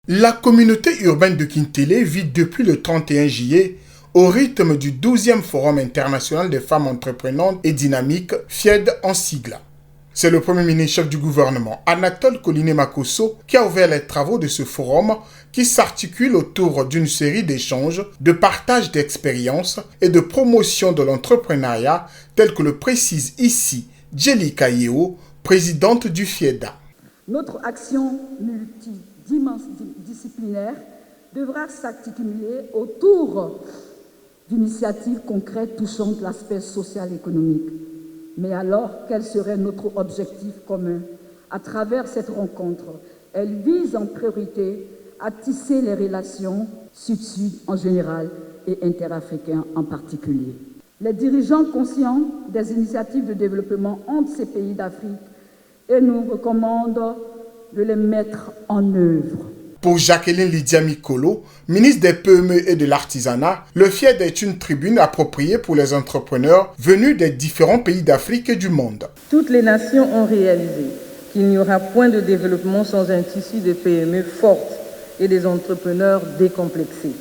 La communauté urbaine de Kintélé vit depuis le 31 juillet au rythme du 12e Forum international des femmes entreprenantes et dynamiques, FIED en sigle. C'est le premier ministre-chef du gouvernement, Anatole Koliné-Makosso, qui a ouvert les travaux de ce forum qui s'articule autour d'une série d'échanges, de partage d'expériences et de promotion de l'entrepreneuriat, tel que le précise ici Djelika Yeo, présidente du FIED. Notre action multidisciplinaire devra s'articuler autour d'initiatives concrètes touchant l'aspect social et économique. Mais alors, quel serait notre objectif commun? À travers cette rencontre, elle vise en priorité à tisser les relations sud-sud en général et interafricains en particulier. Les dirigeants conscients des initiatives de développement entre ces pays d'Afrique et nous recommandent de les mettre en œuvre. Pour Jacqueline Lydia Mikolo, ministre des PME et de l'Artisanat, le FIED est une tribune appropriée pour les entrepreneurs venus des différents pays d'Afrique et du monde. Toutes les nations ont réalisé qu'il n'y aura point de développement sans un tissu de PME fortes et des entrepreneurs décomplexés.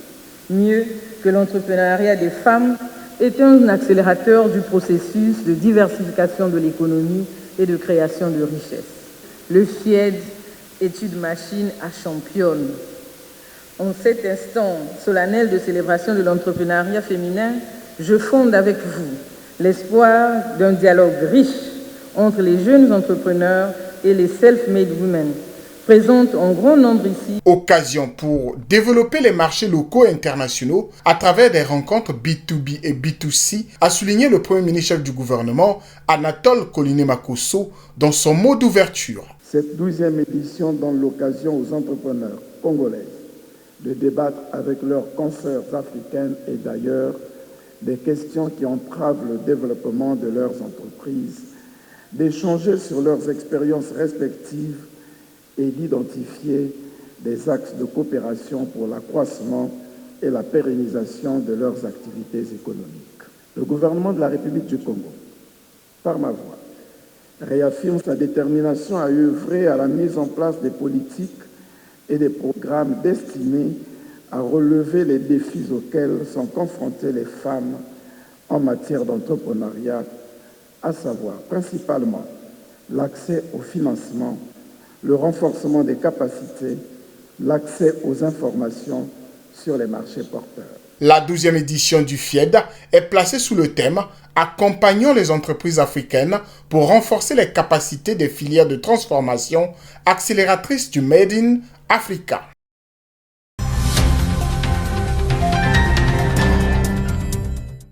Mieux que l'entrepreneuriat des femmes est un accélérateur du processus de diversification de l'économie et de création de richesses. Le FIED est une machine à championne. En cet instant solennel de célébration de l'entrepreneuriat féminin, je fonde avec vous l'espoir d'un dialogue riche entre les jeunes entrepreneurs et les self-made women, présentes en grand nombre ici. Occasion pour développer les marchés locaux et internationaux à travers des rencontres B2B et B2C, a souligné le premier ministre du gouvernement, Anatole Koliné-Makosso, dans son mot d'ouverture. Cette 12e édition donne l'occasion aux entrepreneurs congolais de débattre avec leurs consoeurs africaines et d'ailleurs des questions qui entravent le développement de leurs entreprises, d'échanger sur leurs expériences respectives et d'identifier des axes de coopération pour l'accroissement et la pérennisation de leurs activités économiques. Le gouvernement de la République du Congo, par ma voix, réaffirme sa détermination à œuvrer à la mise en place des politiques et des programmes destinés à relever les défis auxquels sont confrontées les femmes en matière d'entrepreneuriat, à savoir principalement l'accès au financement, le renforcement des capacités, l'accès aux informations sur les marchés porteurs. La 12e édition du FIED est placée sous le thème « Accompagnons les entreprises africaines pour renforcer les capacités des filières de transformation accélératrices du Made in Africa ».